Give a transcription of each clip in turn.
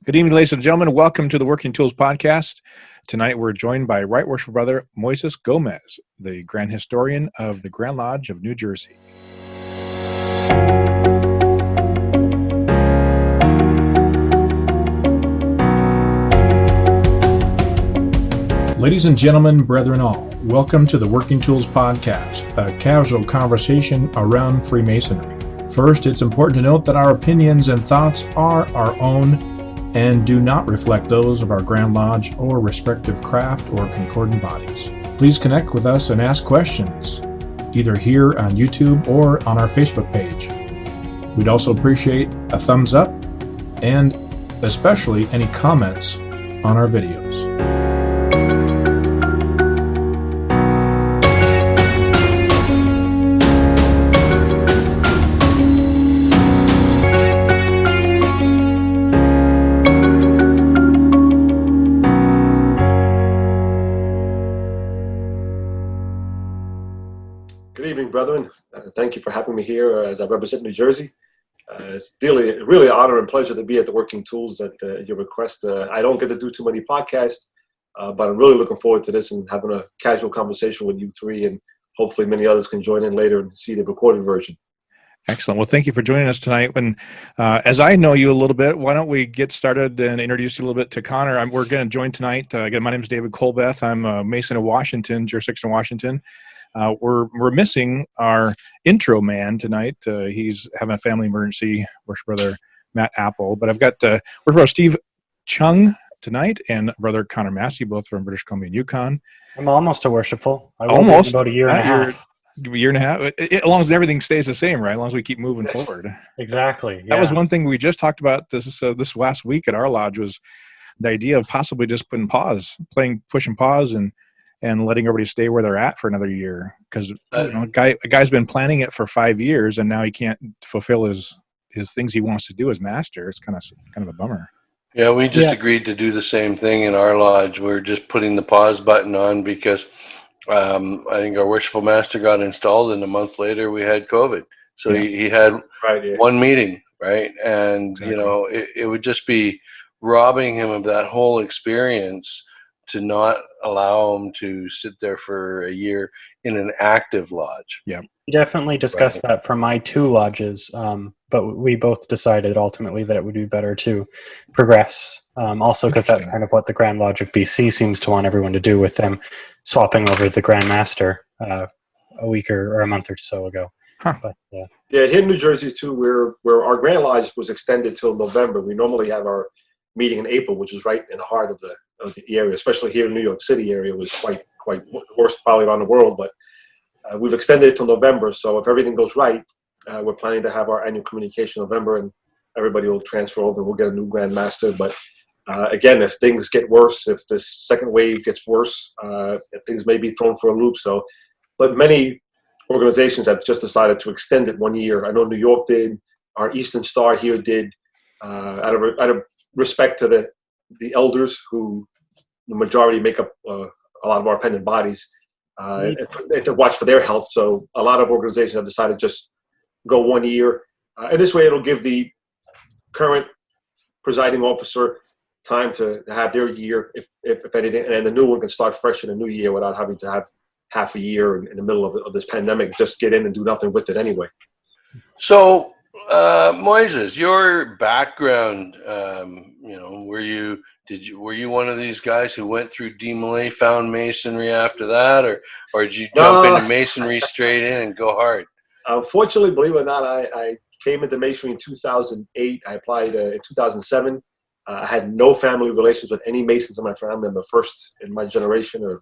Good evening, ladies and gentlemen. Welcome to the Working Tools Podcast. Tonight we're joined by Right Worshipful Brother Moises Gomez, the Grand Historian of the Grand Lodge of New Jersey. Ladies and gentlemen, brethren all, welcome to the Working Tools Podcast, a casual conversation around Freemasonry. First, it's important to note that our opinions and thoughts are our own and do not reflect those of our Grand Lodge or respective craft or concordant bodies. Please connect with us and ask questions, either here on YouTube or on our Facebook page. We'd also appreciate a thumbs up and especially any comments on our videos. Brethren, thank you for having me here as I represent New Jersey. It's really an honor and pleasure to be at the Working Tools at your request. I don't get to do too many podcasts, but I'm really looking forward to this and having a casual conversation with you three, and hopefully many others can join in later and see the recorded version. Excellent. Well, thank you for joining us tonight. As I know you a little bit, why don't we get started and introduce you a little bit to Connor. We're going to join tonight. Again, my name is David Colbeth. I'm a Mason of Washington, jurisdiction of Washington. We're missing our intro man tonight. He's having a family emergency, Worship Brother Matt Appel. But I've got Worship Brother Steve Chung tonight and Brother Connor Massey, both from British Columbia and Yukon. I'm almost a worshipful. I will be in about a year and a half. Year and a half. As long as everything stays the same, right? As long as we keep moving forward. Exactly. That was one thing we just talked about this last week at our lodge, was the idea of possibly just pushing pause and letting everybody stay where they're at for another year, because a guy's been planning it for 5 years and now he can't fulfill his things he wants to do as master. It's kind of a bummer. Yeah, we just agreed to do the same thing in our lodge. We're just putting the pause button on because I think our worshipful master got installed, and a month later we had COVID. So he had one meeting, right? And exactly. It would just be robbing him of that whole experience to not allow him to sit there for a year in an active lodge. Yeah, we definitely discussed that for my two lodges, but we both decided ultimately that it would be better to progress. Also, because that's kind of what the Grand Lodge of BC seems to want everyone to do, with them swapping over the Grand Master a week or a month or so ago. Huh. But, here in New Jersey too, where our Grand Lodge was extended till November. We normally have our meeting in April, which was right in the heart of the area, especially here in New York City area. Was quite the worst probably around the world, but we've extended it till November. So if everything goes right, we're planning to have our annual communication in November, and everybody will transfer over and we'll get a new Grand Master. But again, if things get worse, if this second wave gets worse, things may be thrown for a loop. But many organizations have just decided to extend it 1 year. I know New York did, our Eastern Star here did, out of respect to the elders, who the majority make up a lot of our appendant bodies, and to watch for their health. So a lot of organizations have decided to just go 1 year. And this way it'll give the current presiding officer time to have their year, if anything, and the new one can start fresh in a new year without having to have half a year in the middle of this pandemic, just get in and do nothing with it anyway. So, Moises, your background, were you one of these guys who went through DeMolay, found Masonry after that, or did you jump into Masonry straight in and go hard? Unfortunately, believe it or not, I came into Masonry in 2008. I applied in 2007. I had no family relations with any Masons in my family. I'm the first in my generation, or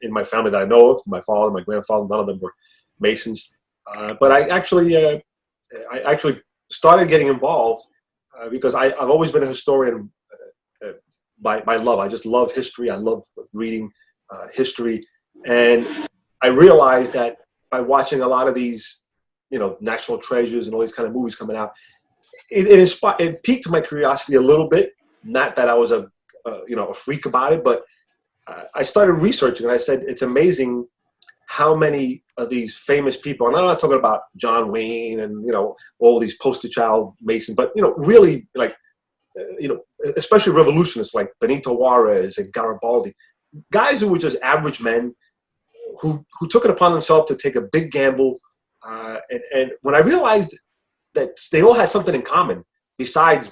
in my family that I know of. My father, my grandfather, none of them were Masons. But I actually started getting involved because I've always been a historian by love. I just love history. I love reading history. And I realized that by watching a lot of these, National Treasures and all these kind of movies coming out, it piqued my curiosity a little bit. Not that I was a freak about it, but I started researching, and I said, it's amazing how many of these famous people, and I'm not talking about John Wayne and, all these poster child Masons, but, really, like, especially revolutionists like Benito Juarez and Garibaldi, guys who were just average men who took it upon themselves to take a big gamble. And when I realized that they all had something in common besides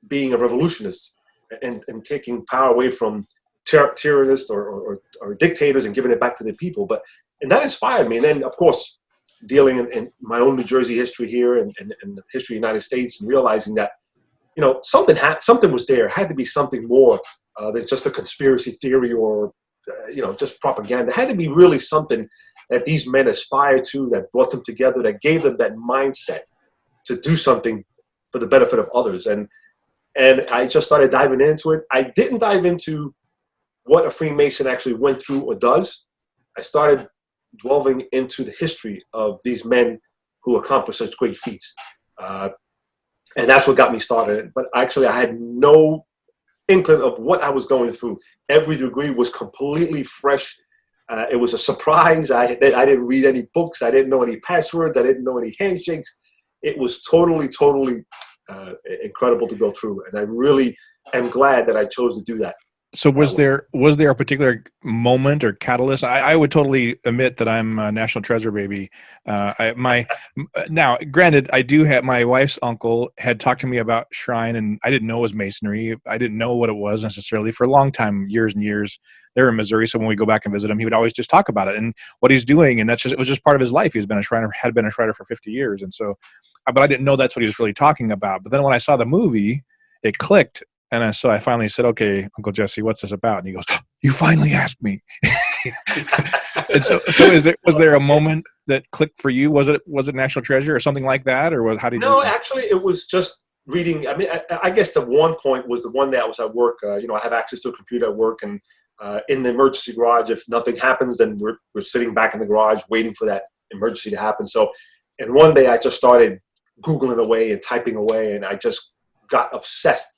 being a revolutionist and taking power away from tyrannists or dictators and giving it back to the people. And that inspired me. And then, of course, dealing in my own New Jersey history here and the history of the United States, and realizing that, something was there. It had to be something more than just a conspiracy theory or, just propaganda. It had to be really something that these men aspired to, that brought them together, that gave them that mindset to do something for the benefit of others. And I just started diving into it. I didn't dive into what a Freemason actually went through or does. I started delving into the history of these men who accomplished such great feats. And that's what got me started. But actually, I had no inkling of what I was going through. Every degree was completely fresh. It was a surprise. I didn't read any books. I didn't know any passwords. I didn't know any handshakes. It was totally incredible to go through. And I really am glad that I chose to do that. So was there a particular moment or catalyst? I would totally admit that I'm a national treasure baby. Now, granted, I do have, my wife's uncle had talked to me about Shrine, and I didn't know it was Masonry. I didn't know what it was necessarily for a long time, years and years. They're in Missouri, so when we go back and visit him, he would always just talk about it and what he's doing, and it was just part of his life. He's been a Shriner, had been a Shriner for 50 years, and so, but I didn't know that's what he was really talking about. But then when I saw the movie, it clicked. And so I finally said, "Okay, Uncle Jesse, what's this about?" And he goes, "You finally asked me." And so was there a moment that clicked for you? Was it National Treasure or something like that, or how did you? No, actually, it was just reading. I mean, I guess the one point was the one day I was at work. I have access to a computer at work, and in the emergency garage, if nothing happens, then we're sitting back in the garage waiting for that emergency to happen. So, and one day I just started Googling away and typing away, and I just got obsessed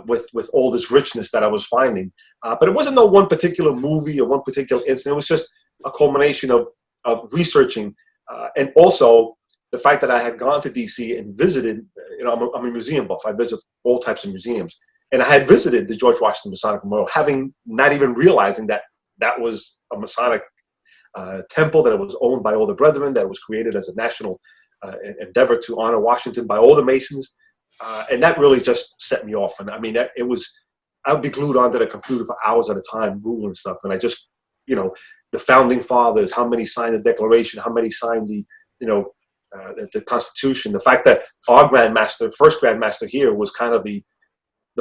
with all this richness that I was finding. But it wasn't no one particular movie or one particular incident. It was just a culmination of researching. And also the fact that I had gone to DC and visited, I'm a museum buff. I visit all types of museums. And I had visited the George Washington Masonic Memorial, having not even realizing that was a Masonic temple, that it was owned by all the brethren, that it was created as a national endeavor to honor Washington by all the Masons. And that really just set me off. And I mean, I would be glued onto the computer for hours at a time, Googling stuff. And I just, the founding fathers, how many signed the Declaration, how many signed the Constitution. The fact that our first Grandmaster here was kind of the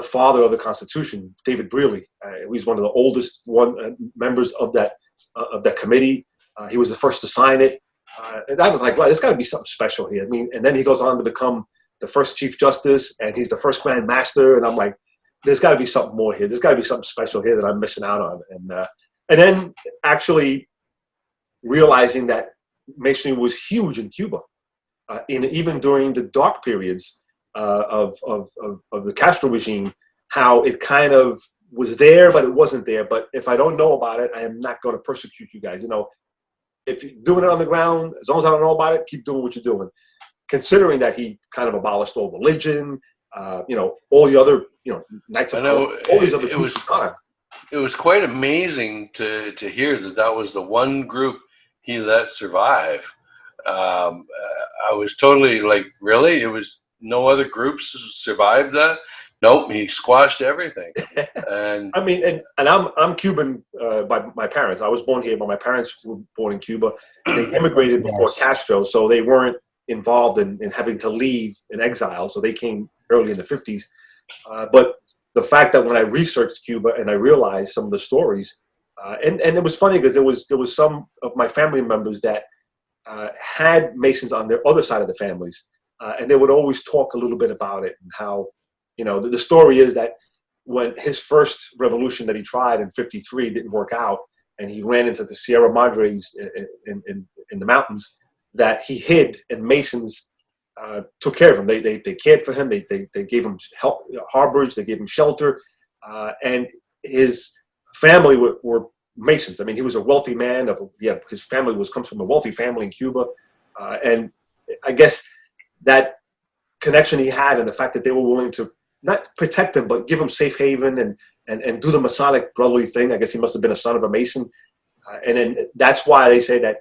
father of the Constitution, David Brearley. He's one of the oldest members of that committee. He was the first to sign it. And I was like, well, there's got to be something special here. I mean, and then he goes on to become the first Chief Justice, and he's the first Grand Master, and I'm like, there's got to be something more here. There's got to be something special here that I'm missing out on. And then actually realizing that Masonry was huge in Cuba, even during the dark periods of the Castro regime, how it kind of was there, but it wasn't there. But if I don't know about it, I am not going to persecute you guys. If you're doing it on the ground, as long as I don't know about it, keep doing what you're doing. Considering that he kind of abolished all religion, all the other, Knights of all these other groups. It was quite amazing to hear that was the one group he let survive. I was totally like, really? It was no other groups survived that? Nope, he squashed everything. And I mean, and I'm Cuban by my parents. I was born here, but my parents were born in Cuba. They immigrated before Castro, so they weren't involved in having to leave in exile. So they came early in the 50s. But the fact that when I researched Cuba and I realized some of the stories, and it was funny because there was some of my family members that had Masons on their other side of the families, and they would always talk a little bit about it and how, the story is that when his first revolution that he tried in 53 didn't work out, and he ran into the Sierra Madres in the mountains, that he hid, and Masons took care of him. They cared for him. They gave him help, harborage. They gave him shelter, and his family were Masons. I mean, he was a wealthy man. His family comes from a wealthy family in Cuba, and I guess that connection he had, and the fact that they were willing to not protect him, but give him safe haven and do the Masonic brotherly thing. I guess he must have been a son of a Mason. And then that's why they say that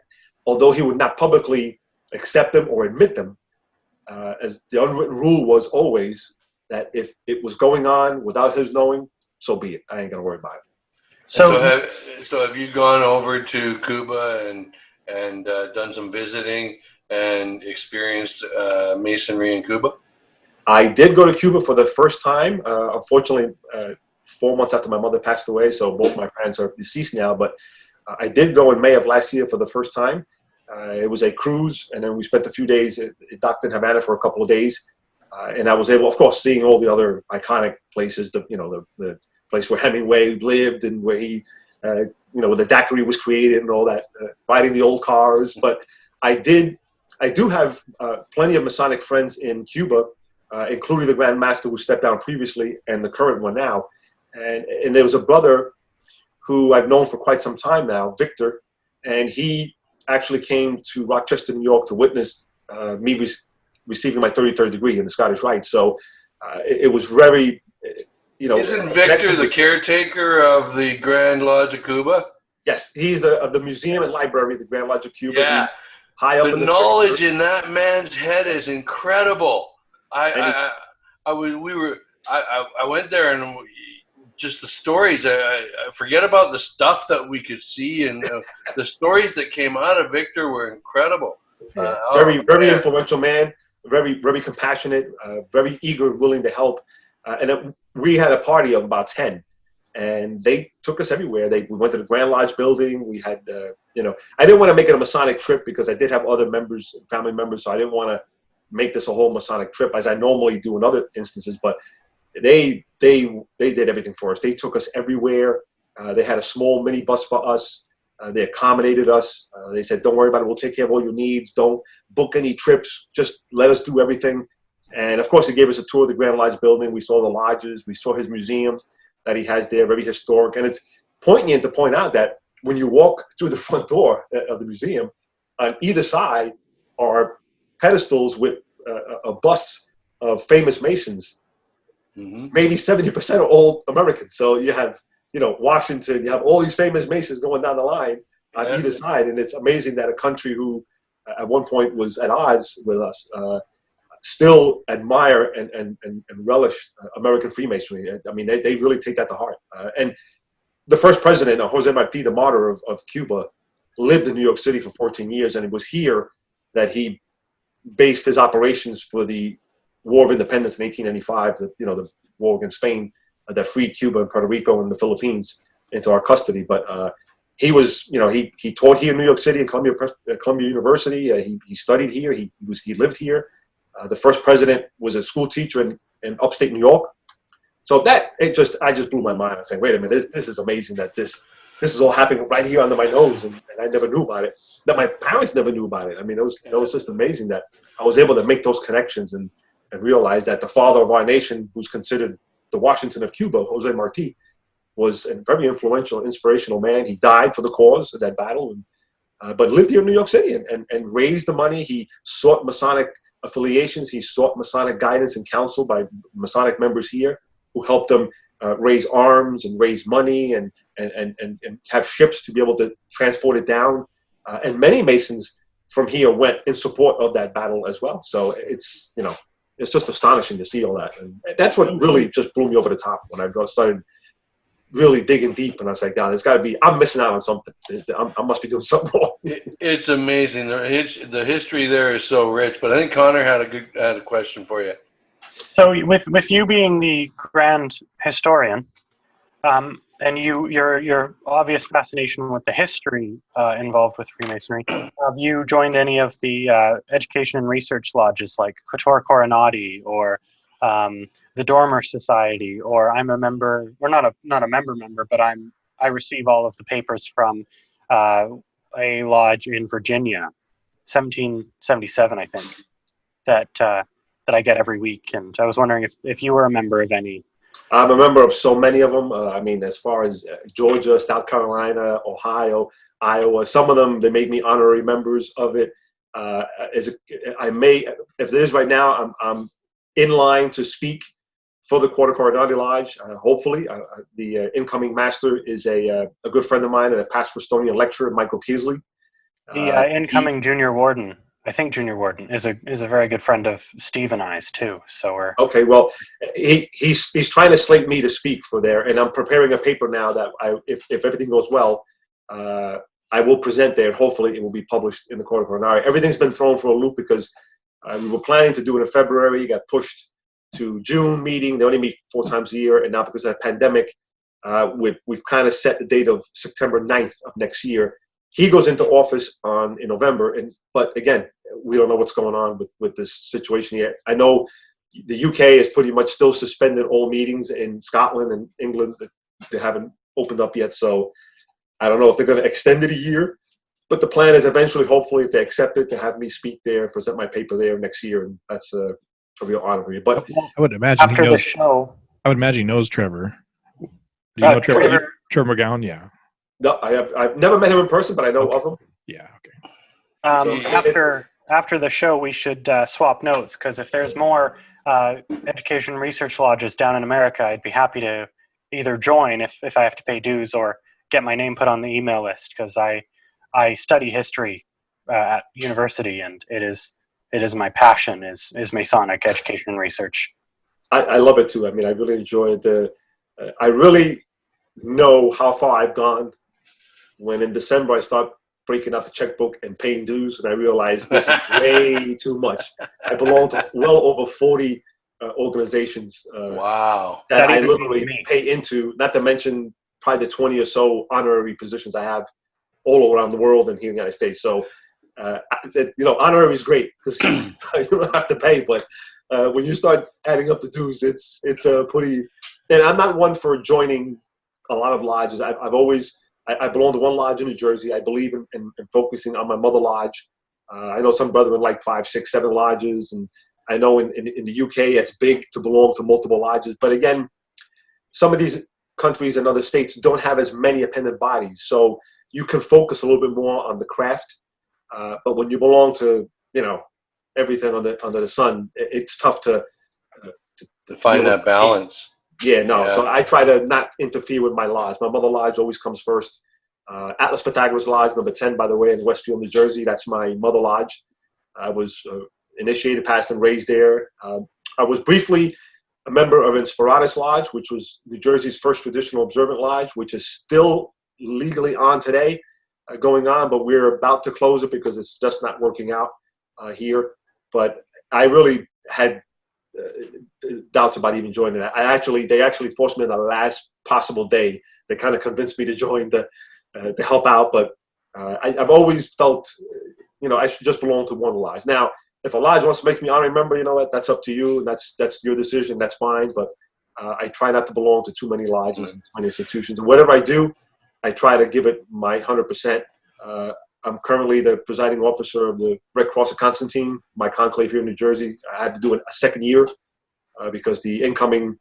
although he would not publicly accept them or admit them, as the unwritten rule was always that if it was going on without his knowing, so be it. I ain't gonna worry about it. So have you gone over to Cuba and done some visiting and experienced Masonry in Cuba? I did go to Cuba for the first time. Unfortunately, 4 months after my mother passed away, so both my parents are deceased now. But I did go in May of last year for the first time. It was a cruise, and then we spent a few days docked in Havana for a couple of days. And I was able, of course, seeing all the other iconic places, the place where Hemingway lived and where he, where the daiquiri was created and all that, riding the old cars. But I do have plenty of Masonic friends in Cuba, including the Grand Master who stepped down previously and the current one now. And there was a brother who I've known for quite some time now, Victor, and he actually came to Rochester, New York to witness me receiving my 33rd degree in the Scottish Rite. So it was very, Isn't Victor the caretaker of the Grand Lodge of Cuba? Yes, he's the museum and library, the Grand Lodge of Cuba. Yeah. High up the in the knowledge in that man's head is incredible. I went there and just the stories. I forget about the stuff that we could see, and the stories that came out of Victor were incredible. Very influential man, very compassionate, very eager and willing to help. And we had a party of about 10, and they took us everywhere. We went to the Grand Lodge building. We had, I didn't want to make it a Masonic trip because I did have other members, family members, so I didn't want to make this a whole Masonic trip as I normally do in other instances. But they did everything for us. They took us everywhere. They had a small mini bus for us. They accommodated us. They said, "Don't worry about it. We'll take care of all your needs. Don't book any trips. Just let us do everything." And of course, he gave us a tour of the Grand Lodge building. We saw the lodges. We saw his museum that he has there, very historic. And it's poignant to point out that when you walk through the front door of the museum, on either side are pedestals with a bust of famous Masons. Mm-hmm. Maybe 70% are old Americans. So you have, Washington, you have all these famous Masons going down the line on either side. And it's amazing that a country who at one point was at odds with us still admire and relish American Freemasonry. I mean, they really take that to heart. And the first president, Jose Marti, the martyr of Cuba, lived in New York City for 14 years. And it was here that he based his operations for the War of Independence in 1895, the war against Spain that freed Cuba and Puerto Rico and the Philippines into our custody. But he was, he taught here in New York City at Columbia University. He studied here. He lived here. The first president was a school teacher in upstate New York. So I just blew my mind. I was saying, wait a minute, this is amazing that this is all happening right here under my nose, and I never knew about it. That my parents never knew about it. I mean, it was just amazing that I was able to make those connections and realize that the father of our nation, who's considered the Washington of Cuba, Jose Marti, was a very influential, inspirational man. He died for the cause of that battle, but lived here in New York City and raised the money. He sought Masonic affiliations. He sought Masonic guidance and counsel by Masonic members here who helped him raise arms and raise money and have ships to be able to transport it down. And many Masons from here went in support of that battle as well. So it's just astonishing to see all that. And that's what really just blew me over the top when I started really digging deep. And I was like, God, it's got to be, I'm missing out on something. I must be doing something wrong. It's amazing. The history there is so rich. But I think Connor had a question for you. So with you being the grand historian, and your obvious fascination with the history involved with Freemasonry, have you joined any of the education and research lodges like Quattuor Coronati or the Dormer Society? Or I'm a member, or not a member, but I receive all of the papers from a lodge in Virginia, 1777, I think, that I get every week. And I was wondering if you were a member of any. I'm a member of so many of them. I mean, as far as Georgia, South Carolina, Ohio, Iowa, some of them, they made me honorary members of it. If it is right now, I'm in line to speak for the Quarter Cardinale Lodge. Hopefully, the incoming master is a good friend of mine and a past Bristolian lecturer, Michael Keasley. The incoming junior warden, I think junior warden, is a very good friend of Steve and I's too. So we're okay. Well, he's trying to slate me to speak for there, and I'm preparing a paper now that if everything goes well, I will present there. Hopefully, it will be published in the Quarter Cardinale. Everything's been thrown for a loop because we were planning to do it in February. It got pushed to June meeting. They only meet 4 times a year, and now because of the pandemic, we've kind of set the date of September 9th of next year. He goes into office in November, but again, we don't know what's going on with this situation yet. I know the UK is pretty much still suspended all meetings in Scotland and England. They haven't opened up yet, so I don't know if they're going to extend it a year. But the plan is eventually, hopefully, if they accept it, to have me speak there, present my paper there next year, and that's a real honor for me. But I would imagine after the show, I would imagine he knows Trevor. Do you know Trevor McGowan? Yeah. No, I've never met him in person, but I know of him. Yeah. Okay. After the show, we should swap notes, because if there's more education research lodges down in America, I'd be happy to either join if I have to pay dues, or get my name put on the email list, because I study history at university, and it is my passion is Masonic education and research. I love it too. I mean, I really enjoy I really know how far I've gone when in December I start breaking out the checkbook and paying dues, and I realize this is way too much. I belong to well over 40 organizations. Wow. That I literally pay into, not to mention probably the 20 or so honorary positions I have all around the world and here in the United States. So, honorary is great because you don't have to pay, but when you start adding up the dues, it's pretty. And I'm not one for joining a lot of lodges. I belong to one lodge in New Jersey. I believe in focusing on my mother lodge. I know some brethren like 5, 6, 7 lodges, and I know in the UK it's big to belong to multiple lodges. But again, some of these countries and other states don't have as many appendant bodies, so you can focus a little bit more on the craft. But when you belong to everything under the sun, it's tough to find that balance. Yeah, no. Yeah. So I try to not interfere with my lodge. My mother lodge always comes first. Atlas Pythagoras Lodge, number 10, by the way, in Westfield, New Jersey. That's my mother lodge. I was initiated, passed, and raised there. I was briefly a member of Inspiratus Lodge, which was New Jersey's first traditional observant lodge, which is still legally on today, going on, but we're about to close it because it's just not working out here. But I really had doubts about even joining it. They actually forced me in the last possible day. They kind of convinced me to join to help out, but I've always felt, I should just belong to one lodge. Now, if a lodge wants to make me honorary member, you know what? That's up to you. And that's your decision. That's fine. But I try not to belong to too many lodges and too many institutions. And whatever I do, I try to give it my 100%. I'm currently the presiding officer of the Red Cross of Constantine, my conclave here in New Jersey. I had to do a second year because the incoming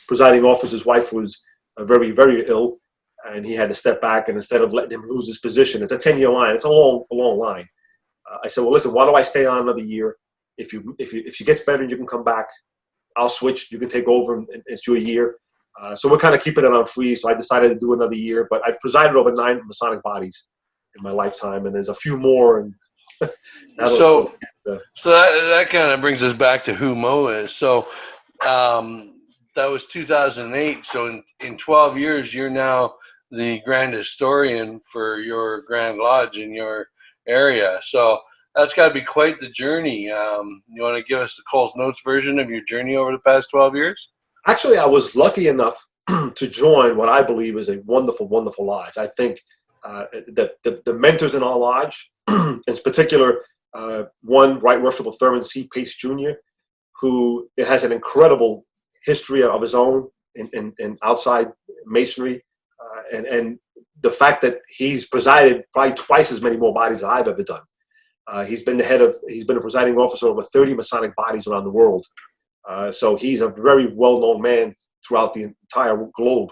presiding officer's wife was very, very ill, and he had to step back. And instead of letting him lose his position, it's a 10-year line. It's a long line. I said, well, listen, why do I stay on another year? If she gets better, you can come back. I'll switch. You can take over, and it's your year. So we're kind of keeping it on freeze. So I decided to do another year, but I presided over 9 Masonic bodies in my lifetime, and there's a few more. And so that kind of brings us back to who Mo is. So that was 2008. So in 12 years, you're now the grand historian for your Grand Lodge in your area. So that's got to be quite the journey. You want to give us the Cole's Notes version of your journey over the past 12 years? Actually, I was lucky enough to join what I believe is a wonderful, wonderful lodge. I think the mentors in our lodge, in particular, one Right Worshipful Thurman C. Pace Jr., who has an incredible history of his own in outside Masonry, and the fact that he's presided probably twice as many more bodies than I've ever done. He's been a presiding officer over 30 Masonic bodies around the world. So he's a very well-known man throughout the entire globe.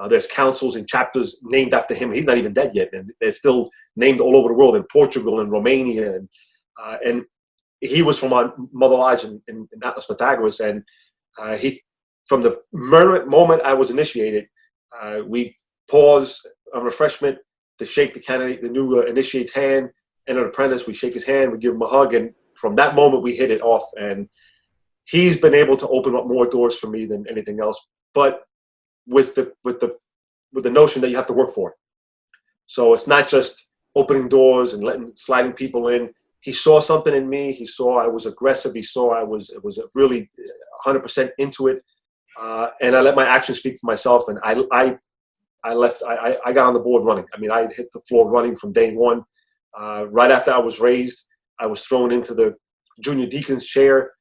There's councils and chapters named after him. He's not even dead yet, and they're still named all over the world, in Portugal and Romania. And he was from our mother lodge in Atlas Pythagoras, and he from the moment I was initiated, we pause on refreshment to shake the candidate, the new initiate's hand, and an apprentice. We shake his hand, we give him a hug, and from that moment we hit it off. And he's been able to open up more doors for me than anything else, but with the notion that you have to work for it. So it's not just opening doors and sliding people in. He saw something in me. He saw I was aggressive. He saw I was really 100% into it, and I let my actions speak for myself. And I got on the board running. I mean, I hit the floor running from day one. Right after I was raised, I was thrown into the junior deacon's chair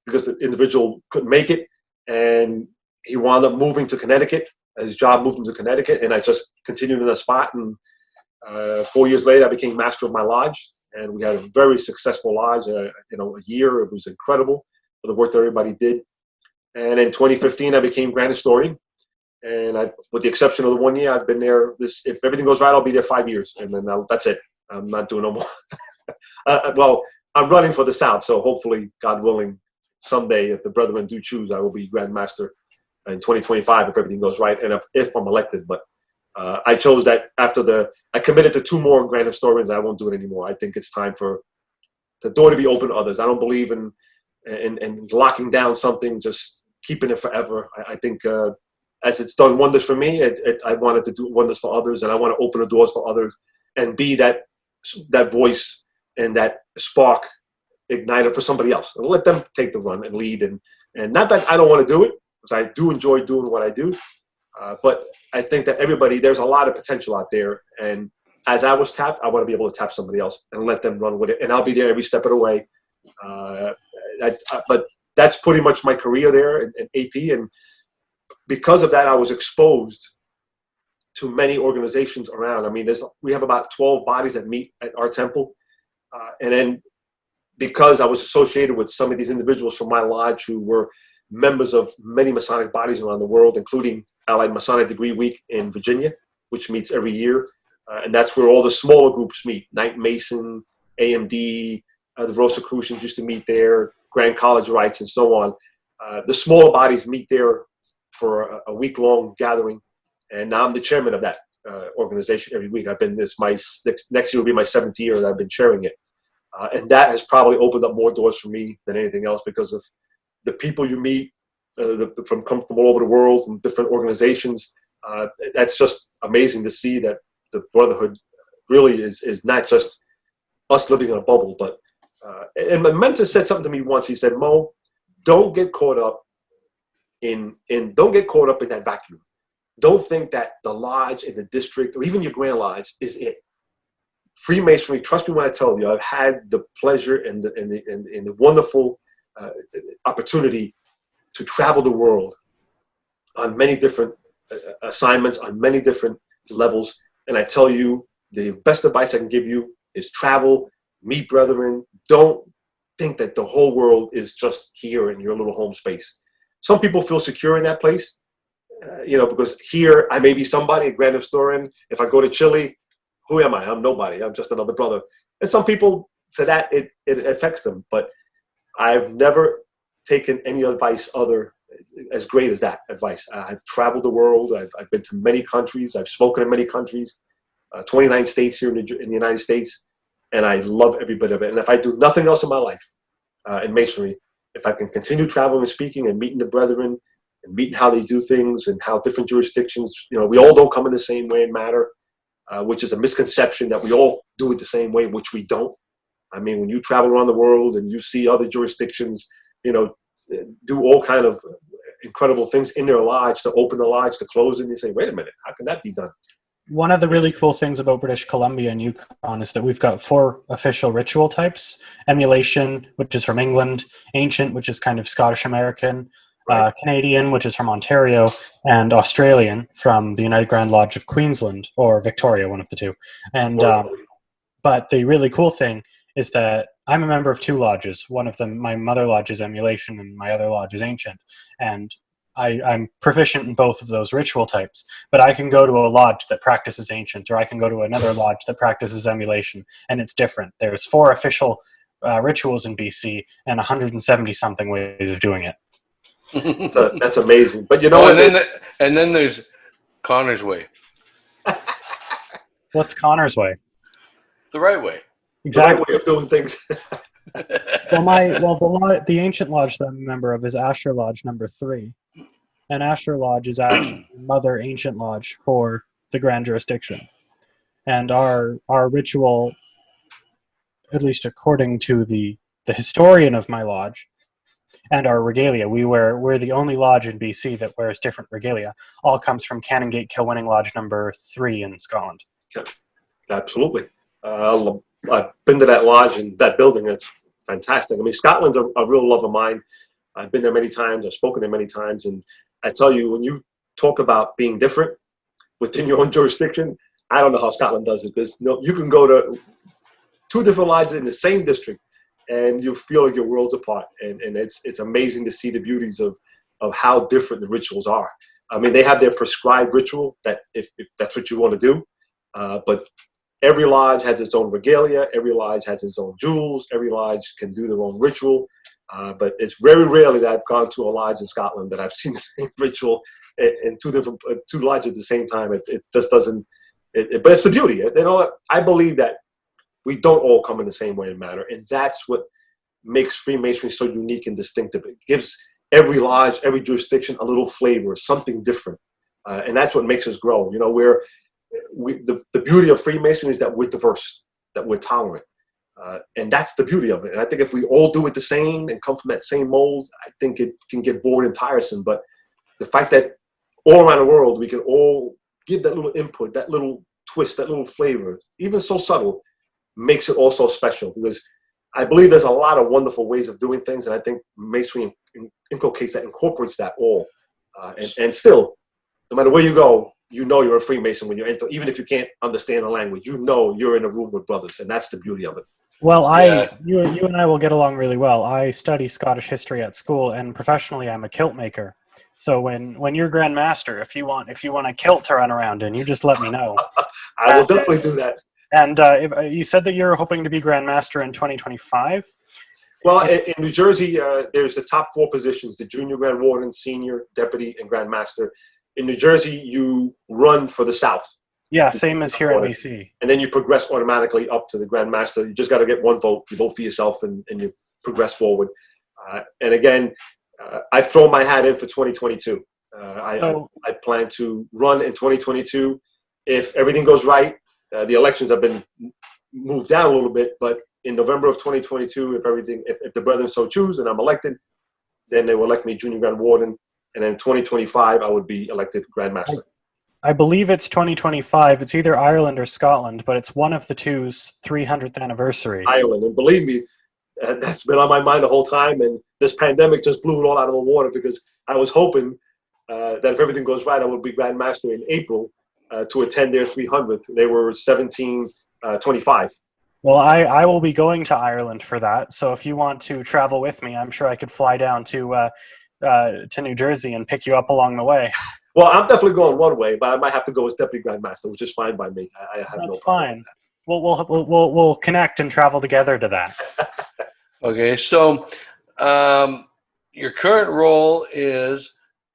because the individual couldn't make it, and he wound up moving to Connecticut. His job moved him to Connecticut, and I just continued in that spot. And 4 years later, I became master of my lodge, and we had a very successful lodge. A year. It was incredible for the work that everybody did. And in 2015, I became grand historian. And with the exception of the 1 year, I've been there. If everything goes right, I'll be there 5 years, and then that's it. I'm not doing no more. Well, I'm running for the South, so hopefully, God willing, someday, if the brethren do choose, I will be Grand Master in 2025 if everything goes right, and if I'm elected. But I chose that after I committed to 2 more Grand Historians. I won't do it anymore. I think it's time for the door to be open to others. I don't believe in locking down something, just keeping it forever. I think as it's done wonders for me, I wanted to do wonders for others, and I want to open the doors for others and be that voice and that spark igniter for somebody else, and let them take the run and lead. And not that I don't want to do it, because I do enjoy doing what I do, but I think that there's a lot of potential out there, and as I was tapped, I want to be able to tap somebody else and let them run with it, and I'll be there every step of the way. But that's pretty much my career there in AP, and because of that, I was exposed to many organizations around. I mean, we have about 12 bodies that meet at our temple. And then because I was associated with some of these individuals from my lodge who were members of many Masonic bodies around the world, including Allied Masonic Degree Week in Virginia, which meets every year. And that's where all the smaller groups meet. Knight Mason, AMD, the Rosicrucians used to meet there, Grand College Rites, and so on. The smaller bodies meet there for a week-long gathering. And now I'm the chairman of that organization every week. I've been next year will be my 7th year that I've been chairing it. And that has probably opened up more doors for me than anything else, because of the people you meet come from all over the world, from different organizations. That's just amazing to see that the brotherhood really is not just us living in a bubble. But and my mentor said something to me once. He said, "Mo, don't get caught up in that vacuum. Don't think that the lodge in the district or even your Grand Lodge is it. Freemasonry, trust me when I tell you, I've had the pleasure and the wonderful opportunity to travel the world on many different assignments, on many different levels. And I tell you, the best advice I can give you is travel, meet brethren. Don't think that the whole world is just here in your little home space. Some people feel secure in that place. Because here I may be somebody, a grand historian. If I go to Chile, who am I? I'm nobody. I'm just another brother. And some people, to that, it affects them. But I've never taken any advice as great as that advice. I've traveled the world. I've been to many countries. I've spoken in many countries, 29 states here in the United States. And I love every bit of it. And if I do nothing else in my life in Masonry, if I can continue traveling and speaking and meeting the brethren, and meeting how they do things and how different jurisdictions, we all don't come in the same way in matter, which is a misconception that we all do it the same way, which we don't. I mean, when you travel around the world and you see other jurisdictions, do all kind of incredible things in their lodge, to open the lodge, to close it, and you say, wait a minute, how can that be done? One of the really cool things about British Columbia and Yukon is that we've got 4 official ritual types: emulation, which is from England; ancient, which is kind of Scottish American; Canadian, which is from Ontario; and Australian from the United Grand Lodge of Queensland or Victoria, one of the two. And but the really cool thing is that I'm a member of 2 lodges. One of them, my mother lodge, is emulation, and my other lodge is ancient. And I'm proficient in both of those ritual types. But I can go to a lodge that practices ancient, or I can go to another lodge that practices emulation, and it's different. There's 4 official rituals in BC and 170-something ways of doing it. So that's amazing. But you know what? And then there's Connor's way. What's Connor's way? The right way. Exactly. The right way of doing things. The ancient lodge that I'm a member of is Asher Lodge number 3. And Asher Lodge is actually Mother Ancient Lodge for the Grand Jurisdiction. And our ritual, at least according to the historian of my lodge, and our regalia, we're the only lodge in BC that wears different regalia, all comes from Canongate Kilwinning Lodge number 3 in Scotland. Yeah, absolutely. I've been to that lodge and that building. It's fantastic. I mean, Scotland's a real love of mine. I've been there many times. I've spoken there many times. And I tell you, when you talk about being different within your own jurisdiction, I don't know how Scotland does it, because you can go to 2 different lodges in the same district and you feel like your worlds apart. And it's amazing to see the beauties of how different the rituals are. I mean, they have their prescribed ritual that if that's what you want to do, but every lodge has its own regalia. Every lodge has its own jewels. Every lodge can do their own ritual. But it's very rarely that I've gone to a lodge in Scotland that I've seen the same ritual in 2 lodges at the same time. It just doesn't. But it's the beauty. You know what? I believe that we don't all come in the same way and manner, and that's what makes Freemasonry so unique and distinctive. It gives every lodge, every jurisdiction a little flavor, something different, and that's what makes us grow. You know, the beauty of Freemasonry is that we're diverse, that we're tolerant. And that's the beauty of it. And I think if we all do it the same and come from that same mold, I think it can get bored and tiresome. But the fact that all around the world, we can all give that little input, that little twist, that little flavor, even so subtle, makes it all so special. Because I believe there's a lot of wonderful ways of doing things. And I think Masonry inculcates that, incorporates that all. And still, no matter where you go, you know you're a Freemason when you're into, even if you can't understand the language, you know you're in a room with brothers. And that's the beauty of it. Well, you and I will get along really well. I study Scottish history at school, and professionally, I'm a kilt maker. So when you're Grand Master, if you want a kilt to run around in, you just let me know. I will definitely do that. And if you said that you're hoping to be Grand Master in 2025. Well, in New Jersey, there's the top 4 positions: the Junior Grand Warden, Senior, Deputy, and Grand Master. In New Jersey, you run for the South. Yeah, same as here in BC. And then you progress automatically up to the Grand Master. You just got to get 1 vote. You vote for yourself, and you progress forward. And again, I've thrown my hat in for 2022. I plan to run in 2022. If everything goes right, the elections have been moved down a little bit, but in November of 2022, if the brethren so choose and I'm elected, then they will elect me Junior Grand Warden. And then in 2025, I would be elected Grand Master. I believe it's 2025. It's either Ireland or Scotland, but it's one of the two's 300th anniversary. Ireland. And believe me, that's been on my mind the whole time. And this pandemic just blew it all out of the water, because I was hoping that if everything goes right, I would be Grand Master in April to attend their 300th. They were 1725. Well, I will be going to Ireland for that. So if you want to travel with me, I'm sure I could fly down to New Jersey and pick you up along the way. Well, I'm definitely going one way, but I might have to go as Deputy Grand Master, which is fine by me. I have That's no fine. We'll connect and travel together to that. Okay, so your current role is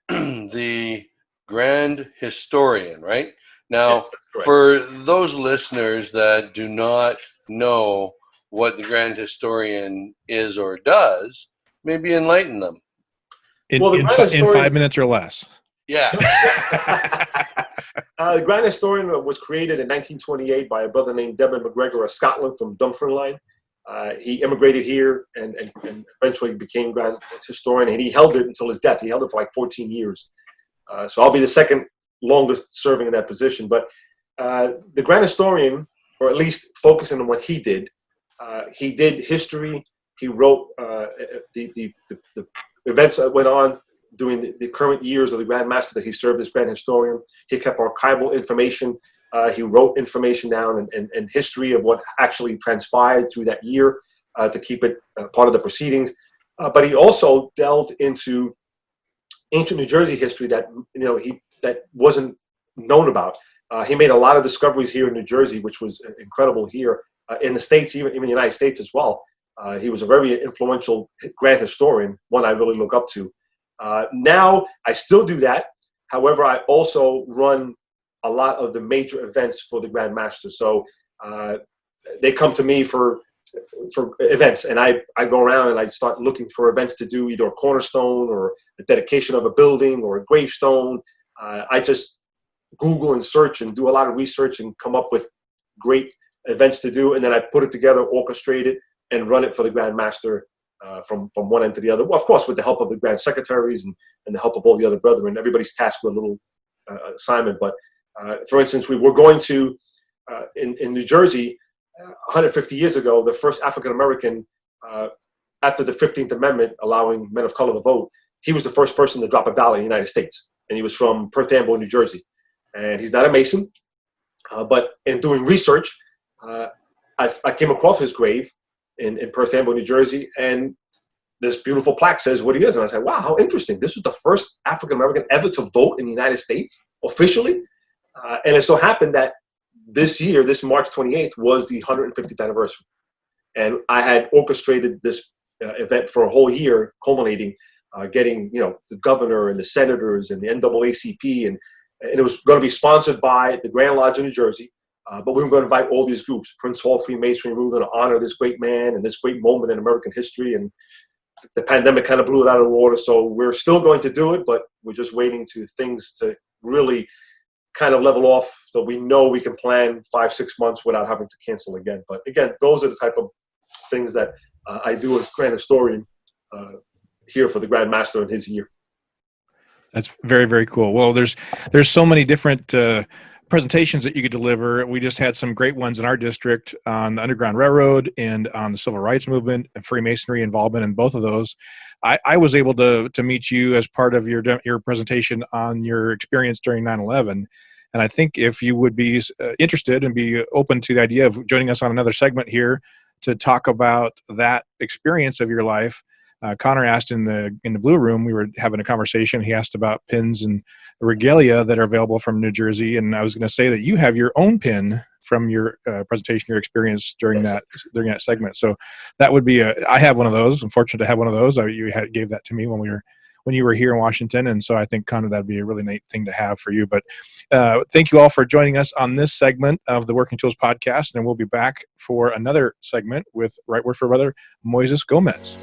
the Grand Historian, right? Now, yeah, for those listeners that do not know what the Grand Historian is or does, maybe enlighten them. In 5 minutes or less. Yeah. The Grand Historian was created in 1928 by a brother named Devin McGregor of Scotland from Dunfermline. He immigrated here and eventually became Grand Historian, and he held it until his death. He held it for like 14 years. So I'll be the second longest serving in that position. But the Grand Historian, or at least focusing on what he did history. He wrote the events that went on during the current years of the Grand Master that he served as Grand Historian. He kept archival information. He wrote information down and history of what actually transpired through that year to keep it part of the proceedings. But he also delved into ancient New Jersey history that that wasn't known about. He made a lot of discoveries here in New Jersey, which was incredible here in the States, even the United States as well. He was a very influential Grand Historian, one I really look up to. Now I still do that. However, I also run a lot of the major events for the Grand Master. So they come to me for events, and I go around and I start looking for events to do, either a cornerstone or a dedication of a building or a gravestone. I just Google and search and do a lot of research and come up with great events to do, and then I put it together, orchestrate it, and run it for the Grand Master from one end to the other. Well, of course, with the help of the Grand Secretaries and the help of all the other brethren. Everybody's tasked with a little assignment. But for instance, we were going to, in New Jersey, 150 years ago, the first African-American, after the 15th Amendment allowing men of color to vote, he was the first person to drop a ballot in the United States. And he was from Perth Amboy, New Jersey. And he's not a Mason. But in doing research, I came across his grave in Perth Amboy, New Jersey, and this beautiful plaque says what he is. And I said, wow, how interesting. This was the first African-American ever to vote in the United States officially. And it so happened that this year, this March 28th, was the 150th anniversary. And I had orchestrated this event for a whole year, culminating, getting, the governor and the senators and the NAACP. And it was going to be sponsored by the Grand Lodge of New Jersey. But we were going to invite all these groups, Prince Hall Freemasonry. We were going to honor this great man and this great moment in American history. And the pandemic kind of blew it out of the water. So we're still going to do it, but we're just waiting to things to really kind of level off so we know we can plan 5-6 months without having to cancel again. But again, those are the type of things that I do as Grand Historian here for the Grand Master in his year. That's very, very cool. Well, there's so many different presentations that you could deliver. We just had some great ones in our district on the Underground Railroad and on the Civil Rights Movement and Freemasonry involvement in both of those. I was able to meet you as part of your presentation on your experience during 9/11. And I think if you would be interested and be open to the idea of joining us on another segment here to talk about that experience of your life, Connor asked in the Blue Room, we were having a conversation. He asked about pins and regalia that are available from New Jersey. And I was going to say that you have your own pin from your presentation, your experience during that segment. So that would be I have one of those. I'm fortunate to have one of those. You gave that to me when you were here in Washington. And so I think, Connor, that'd be a really neat thing to have for you. But thank you all for joining us on this segment of the Working Tools podcast. And we'll be back for another segment with Right Word for Brother Moises Gomez.